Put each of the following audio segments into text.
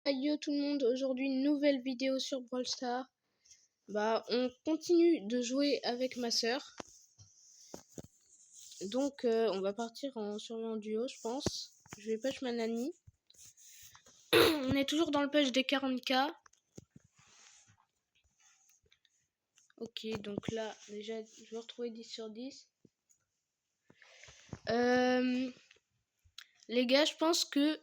Yo tout le monde, aujourd'hui une nouvelle vidéo sur Brawl Stars. On continue de jouer avec ma soeur. Donc on va partir en survie en duo, je pense. Je vais push ma Nani. On est toujours dans le push des 40k. Ok, donc là déjà je vais retrouver 10 sur 10. Les gars, je pense que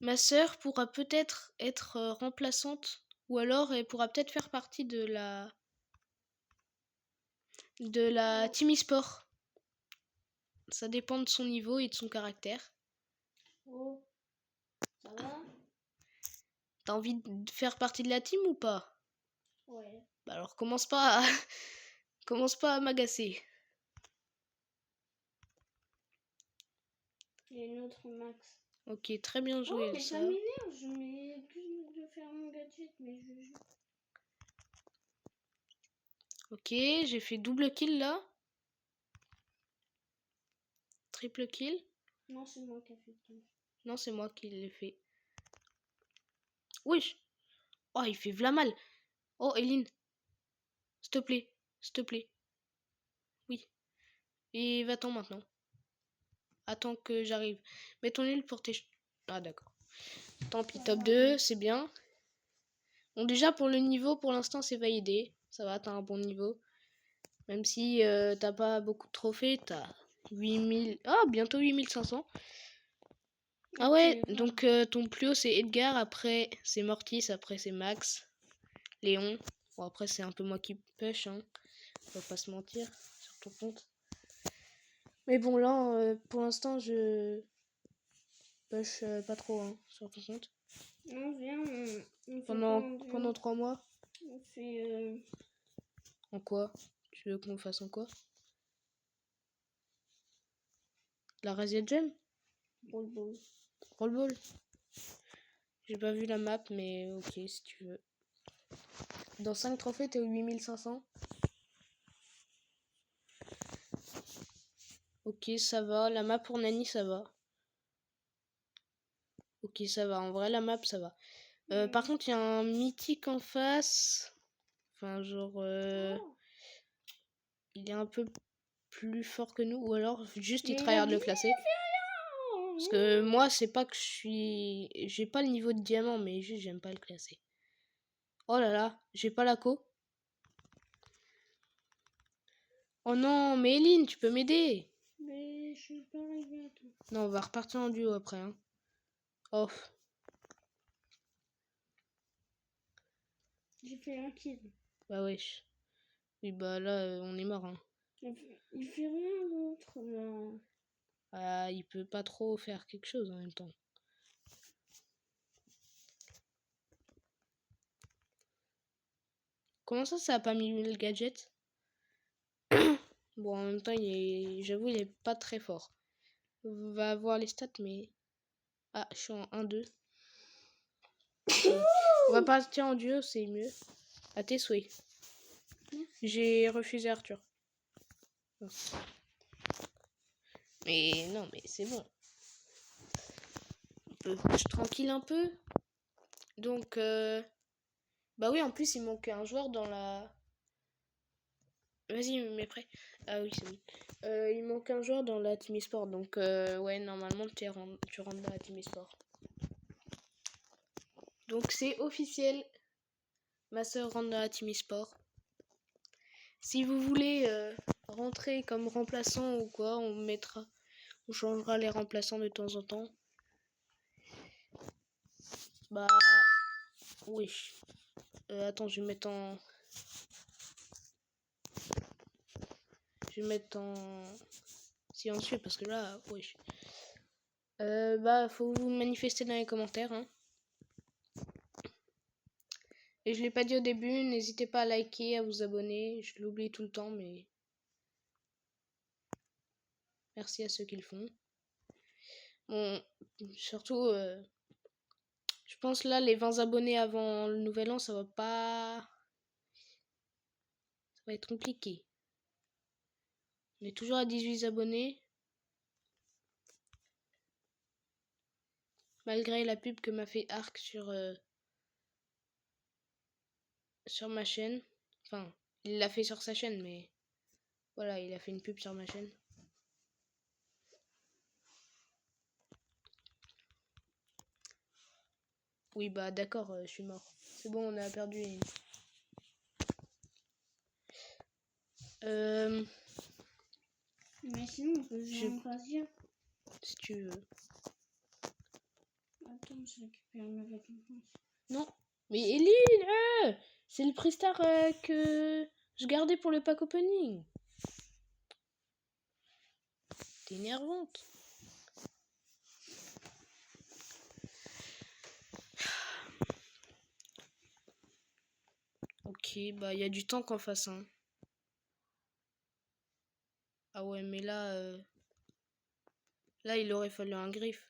ma soeur pourra peut-être être remplaçante. Ou alors elle pourra peut-être faire partie de la Team eSport. Ça dépend de son niveau et de son caractère. Oh, ça va? T'as envie de faire partie de la team ou pas? Ouais. Bah alors commence pas à m'agacer. Il y a une autre Max. Ok, très bien joué, Oh, mais Elsa. ça m'énerve, je mets plus de faire mon gadget, mais je... Ok, j'ai fait double kill là. Triple kill. Non, c'est moi qui ai fait tout. Non, c'est moi qui l'ai fait. Wesh. Oh, il fait v'là mal. Oh, Eline. S'il te plaît. S'il te plaît. Oui. Et va-t'en maintenant. Attends que j'arrive. Mets ton île pour tes... Ah, d'accord. Tant pis, top 2, c'est bien. Bon, déjà, pour le niveau, pour l'instant, c'est validé. Ça va, t'as un bon niveau. Même si t'as pas beaucoup de trophées, t'as 8000... Ah, bientôt 8500. Ah ouais, donc ton plus haut, c'est Edgar. Après, c'est Mortis. Après, c'est Max. Léon. Bon, après, c'est un peu moi qui push, hein. On va pas se mentir sur ton compte. Mais bon, là, pour l'instant, je push pas trop, hein, sur ton compte. Non, viens, on Pendant 3 mois. On fait... En quoi? Tu veux qu'on fasse en quoi? La Razia Gem? Brawl Ball. Brawl Ball. J'ai pas vu la map, mais ok, si tu veux. Dans 5 trophées, t'es au 8500. Ok, ça va. La map pour Nani, ça va. Ok, ça va. En vrai, la map, ça va. Par contre, il y a un mythique en face. Enfin, genre... il est un peu plus fort que nous. Ou alors, juste, il tryhard le classer. Parce que moi, c'est pas que je suis... J'ai pas le niveau de diamant, mais juste, j'aime pas le classer. Oh là là, j'ai pas la co. Oh non, mais Eline, tu peux m'aider. Mais je suis pas arrivée à tout. Non, on va repartir en duo après. Hein. Off. J'ai fait un kill. Bah wesh. Oui, bah là, on est mort. Hein. Il fait rien d'autre, là. Ah, il peut pas trop faire quelque chose en même temps. Comment ça a pas mis le gadget? Bon, en même temps, j'avoue, il est pas très fort. On va voir les stats, mais... Ah, je suis en 1-2. On va partir en duo, c'est mieux. À tes souhaits. J'ai refusé Arthur. Mais non, mais c'est bon. On peut push tranquille un peu. Donc, bah oui, en plus, il manque un joueur dans la... Vas-y, mets prêt. Ah oui, c'est bon. Il manque un joueur dans la Team eSport. Donc, ouais, normalement, tu rentres dans la Team eSport. Donc, c'est officiel. Ma soeur rentre dans la Team eSport. Si vous voulez rentrer comme remplaçant ou quoi, on changera les remplaçants de temps en temps. Bah, oui. Attends, je vais mettre en... silencieux parce que là, oui. Bah, faut vous manifester dans les commentaires. Hein. Et je l'ai pas dit au début, n'hésitez pas à liker, à vous abonner. Je l'oublie tout le temps, mais merci à ceux qui le font. Bon, surtout, je pense là, les 20 abonnés avant le nouvel an, ça va être compliqué. On est toujours à 18 abonnés. Malgré la pub que m'a fait Arc sur ma chaîne. Enfin, il l'a fait sur sa chaîne, mais voilà, il a fait une pub sur ma chaîne. Oui, bah d'accord, je suis mort. C'est bon, on a perdu. Mais sinon, on peut jouer en Razia. Si tu veux. Attends, je récupère ma récompense. Non. Mais Eline, c'est le Prestar que je gardais pour le pack opening. T'es énervante. Ok, bah il y a du temps qu'en face. Hein. Ah ouais, mais là il aurait fallu un griffe.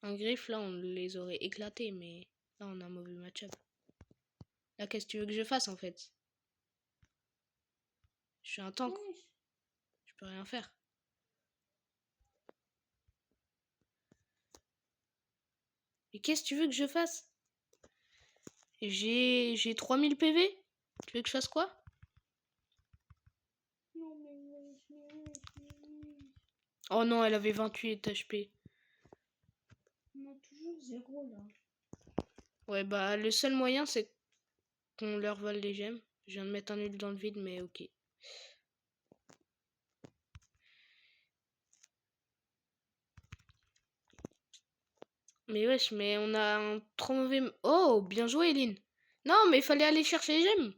Un griffe, là on les aurait éclatés, mais là on a un mauvais match-up. Là, qu'est-ce que tu veux que je fasse en fait? Je suis un tank. Je peux rien faire. Et qu'est-ce que tu veux que je fasse? J'ai 3000 PV. Tu veux que je fasse quoi? Non, mais Oh non, elle avait 28 HP. on a toujours 0 là. Ouais, bah le seul moyen c'est qu'on leur vole les gemmes. Je viens de mettre un nul dans le vide, mais ok. Mais wesh, mais on a un trop mauvais... Oh, bien joué, Eline. Non, mais il fallait aller chercher les gemmes.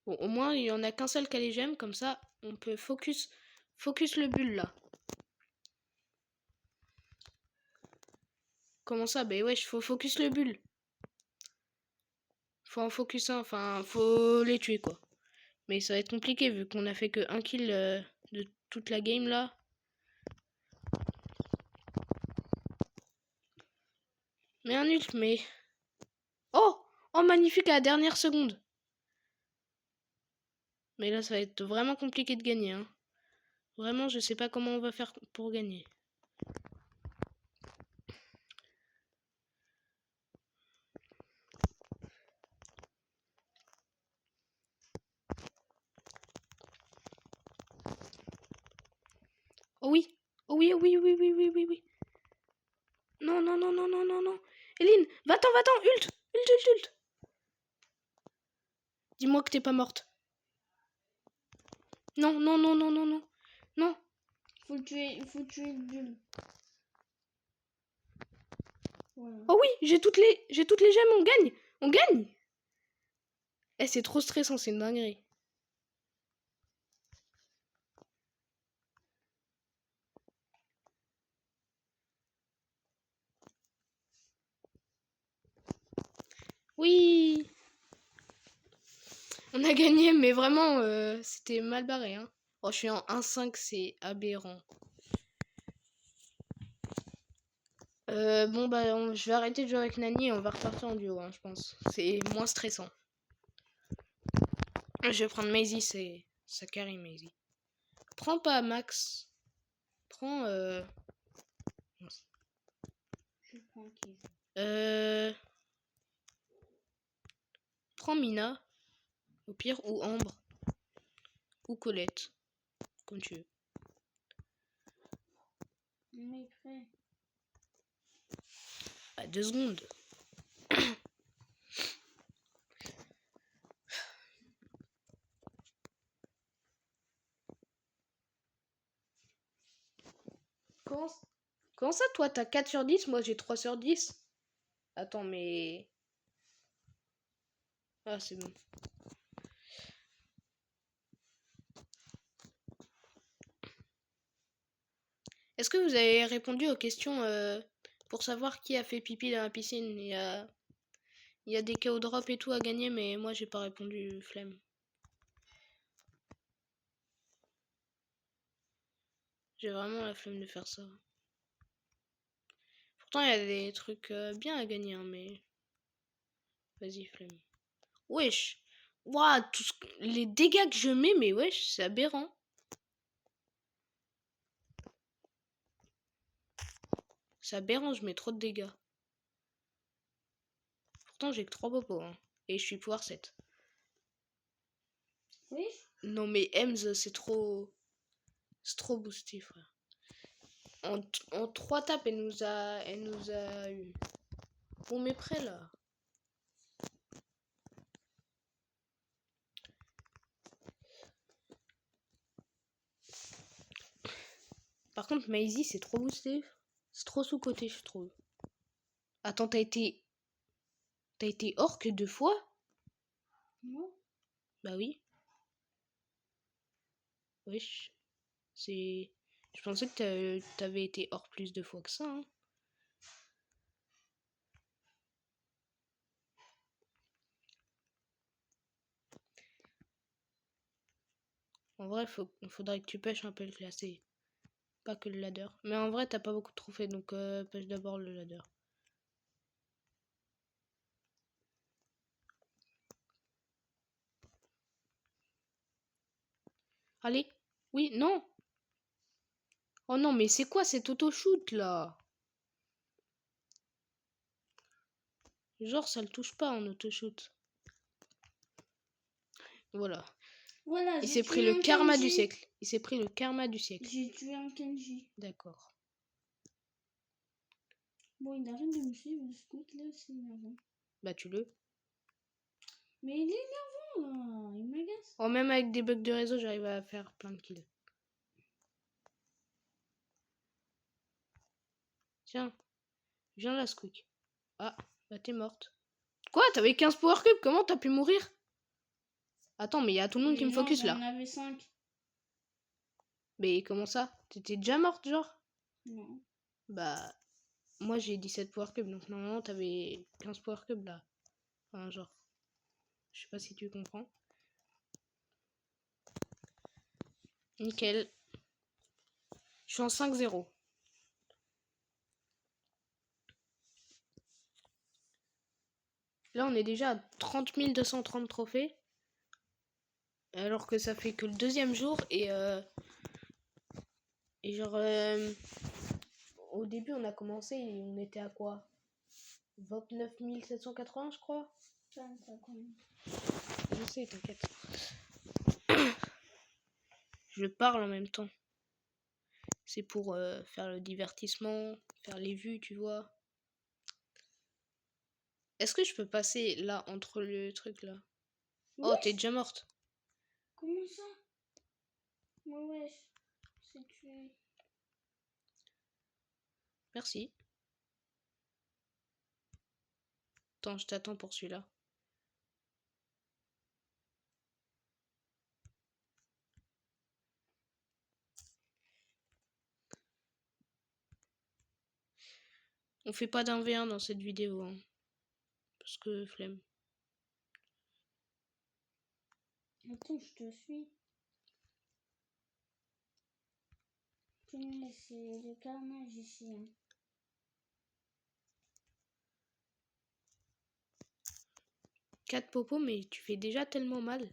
Bon, au moins, il y en a qu'un seul qui a les gemmes. Comme ça, on peut focus le bulle, là. Comment ça? Ben wesh, faut focus le bulle. Faut en focus un. Enfin, faut les tuer, quoi. Mais ça va être compliqué, vu qu'on a fait que un kill de toute la game, là. Mais un ult, mais... Oh! Oh, magnifique à la dernière seconde. Mais là, ça va être vraiment compliqué de gagner. Hein. Vraiment, je sais pas comment on va faire pour gagner. Oh oui! Oh oui, oh oui, oui, oui, oui, oui, oui. Non, non, non, non, non, non, non. Eline, va-t'en, va-t'en, ult! Ult, ult, ult! Dis-moi que t'es pas morte. Non, non, non, non, non, non. Non. Faut tuer le bulle. Voilà. Oh oui, j'ai toutes les gemmes, on gagne! On gagne! Eh, c'est trop stressant, c'est une dinguerie. Oui! On a gagné, mais vraiment, c'était mal barré. Hein. Oh, je suis en 1-5, c'est aberrant. Bon, bah, je vais arrêter de jouer avec Nani et on va repartir en duo, hein, je pense. C'est moins stressant. Je vais prendre Maisie, ça carry Maisie. Prends pas Max. Prends, Je prends qui? Prends Mina. Au pire, ou Ambre. Ou Colette. Comme tu veux. Mais prêt. Bah, 2 secondes. Comment ça, toi, t'as 4 sur 10? Moi, j'ai 3 sur 10. Attends, mais... Ah, c'est bon. Est-ce que vous avez répondu aux questions pour savoir qui a fait pipi dans la piscine? Il y a des KO drop et tout à gagner, mais moi, j'ai pas répondu, flemme. J'ai vraiment la flemme de faire ça. Pourtant, il y a des trucs bien à gagner, hein, mais... Vas-y, flemme. Wesh. Waouh, les dégâts que je mets, mais wesh, c'est aberrant. C'est aberrant, je mets trop de dégâts. Pourtant, j'ai que 3 popos, hein. Et je suis pouvoir 7. Oui. Non, mais Ems, c'est trop... C'est trop boosté, frère. En 3 tapes, elle nous a eu. Bon, mais prêt, là. Par contre, Maisie, c'est trop boosté. C'est trop sous-côté, je trouve. Attends, t'as été orc 2 fois? Non. Bah oui. Wesh. C'est... Je pensais que t'avais été orc plus 2 fois que ça, hein. En vrai, faudrait que tu pêches un peu le classé. Pas que le ladder. Mais en vrai, t'as pas beaucoup de trophées, donc pêche d'abord le ladder. Allez. Oui, non. Oh non, mais c'est quoi cet auto-shoot, là? Genre, ça le touche pas en auto-shoot. Voilà. Voilà, Il j'ai s'est pris tué le un karma Kenji. du siècle. Il s'est pris le karma du siècle. J'ai tué un Kenji. D'accord. Bon, il arrête de me suivre, le scout, là, c'est énervant. Bah, tu-le. Mais il est énervant, là. Il m'agace. Oh, même avec des bugs de réseau, j'arrive à faire plein de kills. Tiens. Viens là, Squeak. Ah, bah t'es morte. Quoi? T'avais 15 power cubes? Comment t'as pu mourir? Attends, mais il y a tout le monde Mais qui me non, focus j'en là. avais 5. Mais comment ça? T'étais déjà morte, genre? Non. Bah, moi j'ai 17 power cubes, donc normalement t'avais 15 power cubes là. Enfin, genre. Je sais pas si tu comprends. Nickel. Je suis en 5-0. Là, on est déjà à 30 230 trophées. Alors que ça fait que le deuxième jour et genre au début on a commencé et on était à quoi? 29 780 je crois. Je sais, t'inquiète. Je parle en même temps. C'est pour faire le divertissement, faire les vues, tu vois. Est-ce que je peux passer là entre le truc là? Oui. Oh, t'es déjà morte. Comment ça? Ouais, wesh. C'est tué. Merci. Attends, je t'attends pour celui-là. On fait pas d'un V1 dans cette vidéo, hein. Parce que flemme. Attends, je te suis. C'est le carnage ici. Hein. Quatre popos, mais tu fais déjà tellement mal.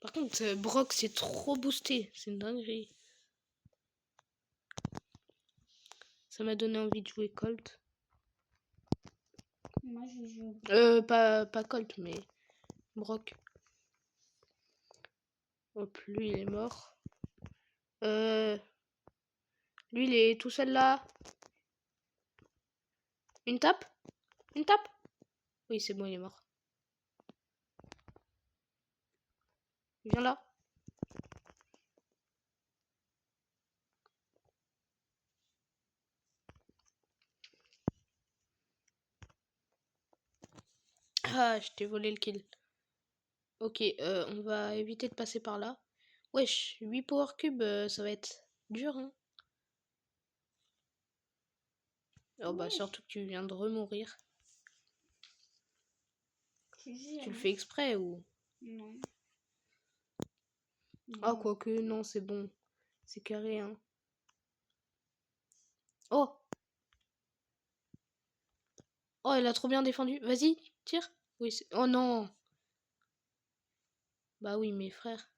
Par contre, Brock, c'est trop boosté. C'est une dinguerie. Ça m'a donné envie de jouer Colt. Moi, je joue. Pas Colt, mais Brock. Hop, lui, il est mort. Lui, il est tout seul là. Une tape? Une tape? Oui, c'est bon, il est mort. Viens là. Ah, je t'ai volé le kill. Ok, on va éviter de passer par là. Wesh, 8 power cubes, ça va être dur, hein. Oh bah, surtout que tu viens de remourir. Tu le fais exprès ou? Non. Oh, quoique, non, c'est bon. C'est carré, hein. Oh! Oh, elle a trop bien défendu. Vas-y, tire. Oui, oh non! Bah oui, mes frères.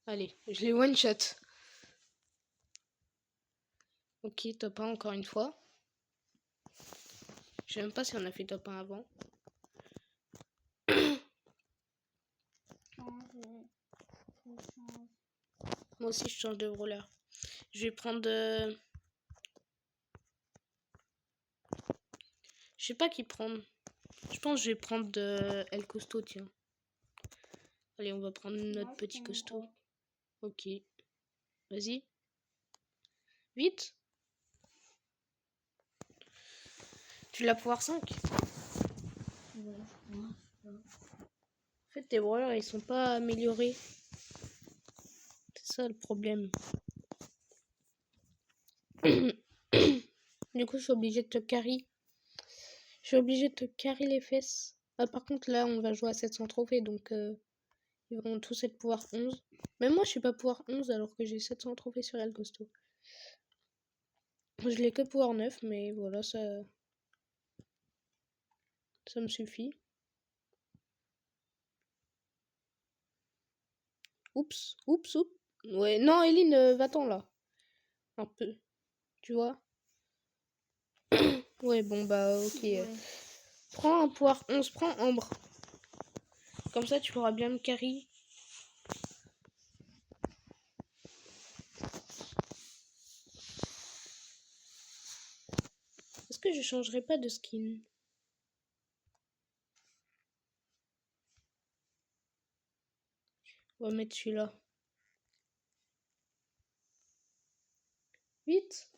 Allez, je les one-shot. Ok, top 1 encore une fois. Je sais même pas si on a fait top 1 avant. Moi aussi, je change de brawler. Je vais prendre... Je sais pas qui prendre. Je pense que je vais prendre El Costaud, tiens. Allez, on va prendre notre petit costaud. Ok. Vas-y. Vite. Tu l'as pouvoir 5. En fait, tes brawlers, ils sont pas améliorés. C'est ça le problème. Du coup, je suis obligée de te carry. Je suis obligée de te carry les fesses. Ah, par contre, là, on va jouer à 700 trophées, donc ils vont tous être pouvoir 11. Même moi, je suis pas pouvoir 11 alors que j'ai 700 trophées sur El Costaud. Je l'ai que pouvoir 9, mais voilà, ça me suffit. Oups, oups, oups. Ouais, non, Eline, va-t'en là. Un peu. Tu vois? Ouais, bon, bah, ok. Ouais. Prends un pouvoir 11, prends Ambre. Comme ça, tu pourras bien me carry. Est-ce que je changerai pas de skin? On va mettre celui-là. Vite.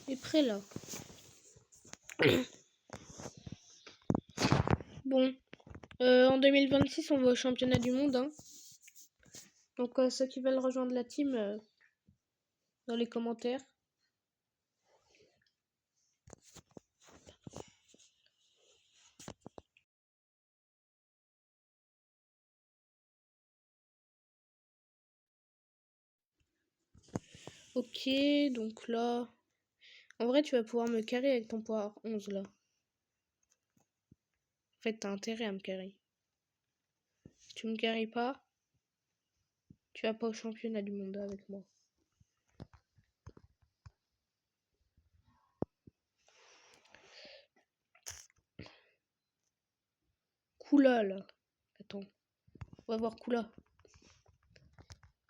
Il est prêt là. Bon. En 2026, on va au championnat du monde. Hein. Donc, ceux qui veulent rejoindre la team, dans les commentaires. Ok, donc là... En vrai, tu vas pouvoir me carry avec ton pouvoir 11 là. En fait, t'as intérêt à me carry. Tu me carry pas, tu vas pas au championnat du monde avec moi. Kula là. Attends. On va voir Kula.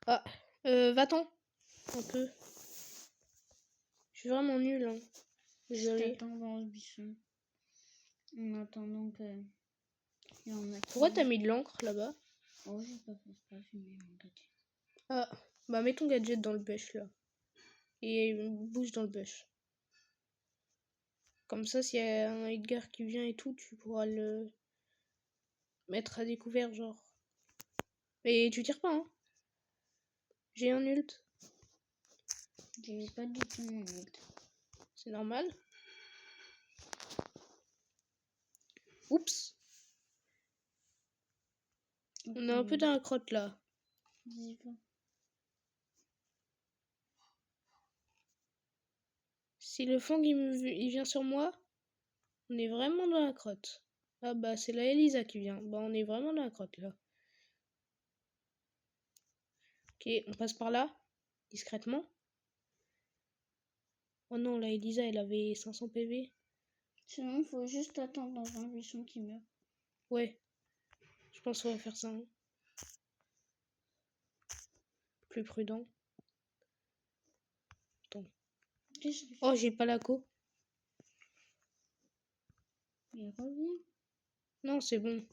Ah, va-t'en. Un peu. Je suis vraiment nulle. Hein. Désolée. Je t'attends dans le buisson. En attendant que... Il y en a qui... Pourquoi t'as mis de l'encre là-bas? Oh, j'ai pas fait ça, j'ai mis mon gadget. Ah, bah mets ton gadget dans le bush là. Et bouge dans le bush. Comme ça, s'il y a un Edgar qui vient et tout, tu pourras le mettre à découvert, genre. Mais tu tires pas, hein. J'ai un ult. J'ai pas du tout mon ult. C'est normal. Oups. On est un peu dans la crotte là. J'y vais. Si le fang il vient sur moi, on est vraiment dans la crotte. Ah bah c'est la Elisa qui vient. Bah on est vraiment dans la crotte là. Ok, on passe par là, discrètement. Oh non, la Elisa elle avait 500 PV. Sinon, il faut juste attendre dans un buisson qui meurt. Ouais, je pense qu'on va faire ça. Hein. Plus prudent. Attends. Oh, j'ai pas la co. Il revient. Non, c'est bon.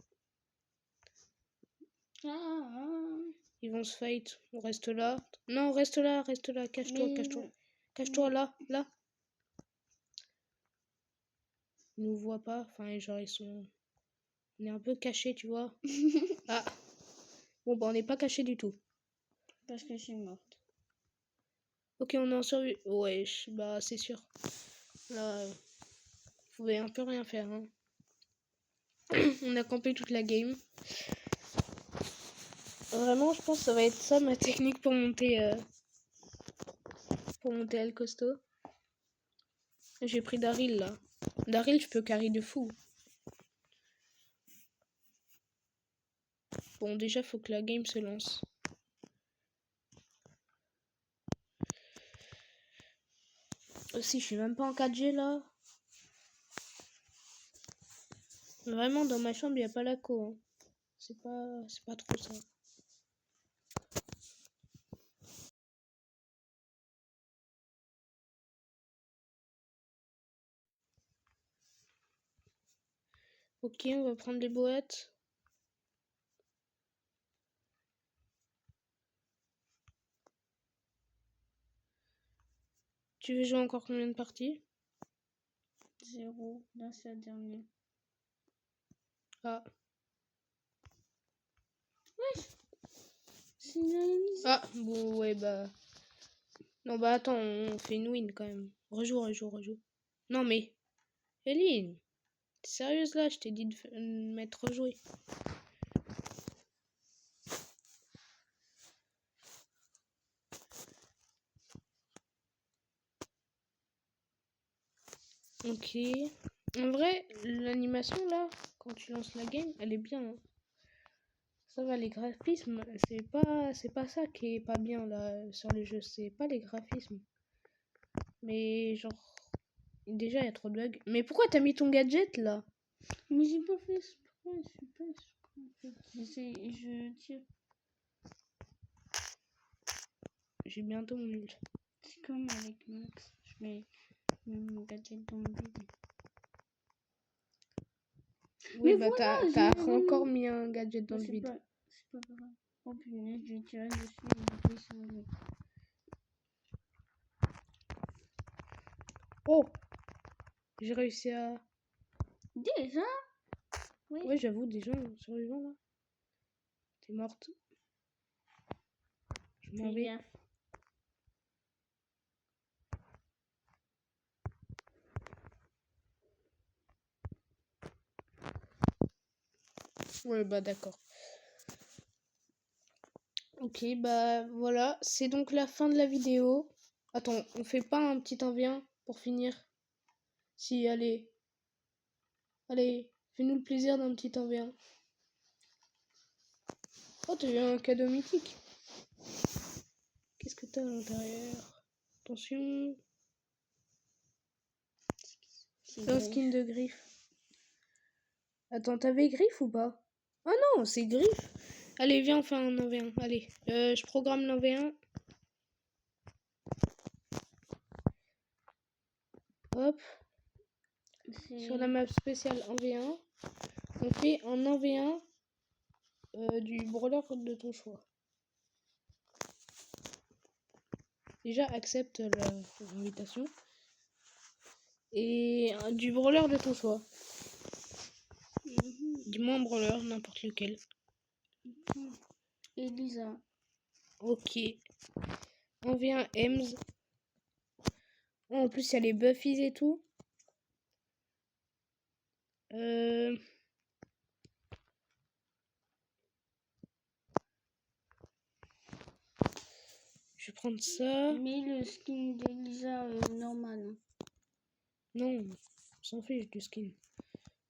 Ah. Ils vont se fight. On reste là. Non, reste là, reste là. Cache-toi, Mais cache-toi. Cache-toi là, là. Ils nous voient pas. Enfin, genre, ils sont. On est un peu cachés, tu vois. Ah. Bon, bah, on n'est pas cachés du tout. Parce que je suis morte. Ok, on est en survie. Ouais, bah, c'est sûr. Là, vous pouvez un peu rien faire. Hein. On a campé toute la game. Vraiment, je pense que ça va être ça ma technique pour monter El Costaud. J'ai pris Daryl là. Daryl, je peux carry de fou. Bon, déjà, faut que la game se lance. Si, je suis même pas en 4G là. Vraiment, dans ma chambre, il n'y a pas la co. Hein. C'est pas trop ça. Ok, on va prendre les boîtes. Tu veux jouer encore combien de parties? 0. Là, c'est la dernière. Ah. C'est une analyse. Ah, bon, ouais, bah. Non, bah attends, on fait une win quand même. Rejoue. Non, mais. Eline, t'es sérieuse là? Je t'ai dit de mettre rejouer. Ok. En vrai, l'animation là, quand tu lances la game, elle est bien. Hein. Ça va, les graphismes, c'est pas ça qui est pas bien là sur le jeu. C'est pas les graphismes. Mais genre, déjà il y a trop de bugs. Mais pourquoi t'as mis ton gadget là? Mais j'ai pas fait exprès. Je suis pas exprès en fait. Je tire. J'ai bientôt mon ult. C'est comme avec Max. Je mets mon gadget dans le vide. Oui, Mais bah voilà, t'as j'ai encore mis un gadget dans le vide. C'est pas grave. Oh punaise, je vais tirer dessus et du coup, ça va aller. Oh! J'ai réussi à... Déjà? Oui. Ouais, j'avoue, des gens survivants là. T'es morte. Je m'en Fais vais. gaffe. Ouais, bah d'accord. Ok, bah voilà. C'est donc la fin de la vidéo. Attends, on fait pas un petit 1v1 pour finir? Si, allez. Allez, fais-nous le plaisir d'un petit 1v1. Oh, t'as eu un cadeau mythique. Qu'est-ce que t'as à l'intérieur? Attention. C'est un skin de griffe. Attends, t'avais griffe ou pas? Ah non, c'est griffe. Allez, viens, on fait un 1v1. Allez, je programme l'1v1. Hop. Sur la map spéciale 1v1. On fait un 1v1 du brawler de ton choix. Déjà, accepte l'invitation. Et du brawler de ton choix. Dis-moi un brawler, n'importe lequel. Elisa. Ok. 1v1 Ems. Oh, en plus, il y a les buffies et tout. Je vais prendre ça. Mais le skin d'Elisa normal. Non, on s'en fiche du skin.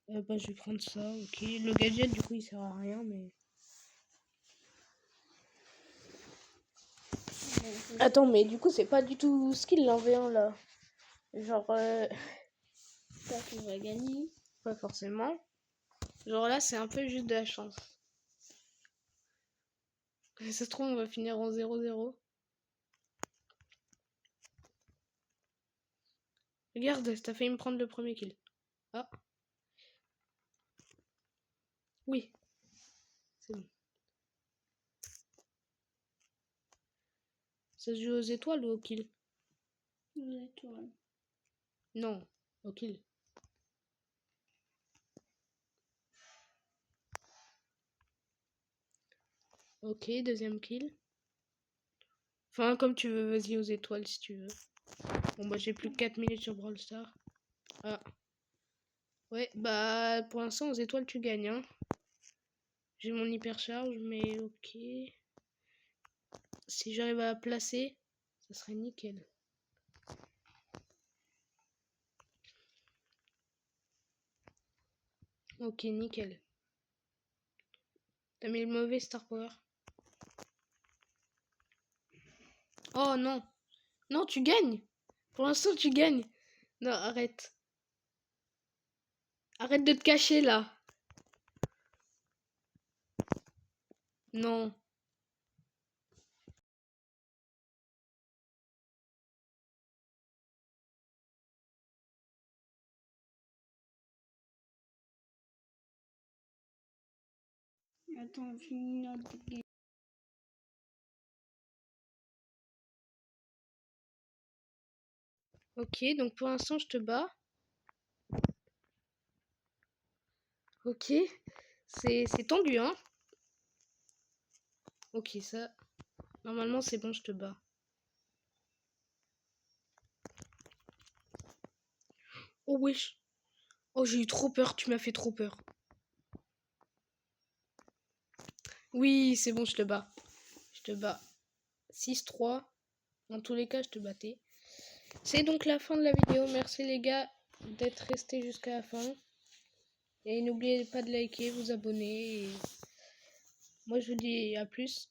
Bah, je vais prendre ça, ok. Le gadget, du coup, il sert à rien, mais... Attends, mais du coup, c'est pas du tout skill l'en-V1, là. Genre, J'espère qu'on va gagner. pas forcément. Genre là, c'est un peu juste de la chance. Ça se trouve, on va finir en 0-0. Regarde, t'as failli me prendre le premier kill. Ah. Oui. C'est bon. Ça se joue aux étoiles ou au kill? Aux étoiles. Non, au kill. Ok, deuxième kill. Enfin, comme tu veux, vas-y aux étoiles si tu veux. Bon, bah, j'ai plus que 4 minutes sur Brawl Stars. Ah. Ouais, bah, pour l'instant, aux étoiles, tu gagnes, hein. J'ai mon hypercharge, mais ok. Si j'arrive à la placer, ça serait nickel. Ok, nickel. T'as mis le mauvais Star Power. Oh non. Non, tu gagnes. Pour l'instant, tu gagnes. Non, arrête. Arrête de te cacher là. Non. Attends, finis notre game. Ok, donc pour l'instant, je te bats. Ok. C'est tendu, hein. Ok, ça... Normalement, c'est bon, je te bats. Oh, wesh. Oh, j'ai eu trop peur, tu m'as fait trop peur. Oui, c'est bon, je te bats. Je te bats. 6-3. Dans tous les cas, je te battais. C'est donc la fin de la vidéo. Merci les gars d'être restés jusqu'à la fin. Et n'oubliez pas de liker, vous abonner. Et moi, je vous dis à plus.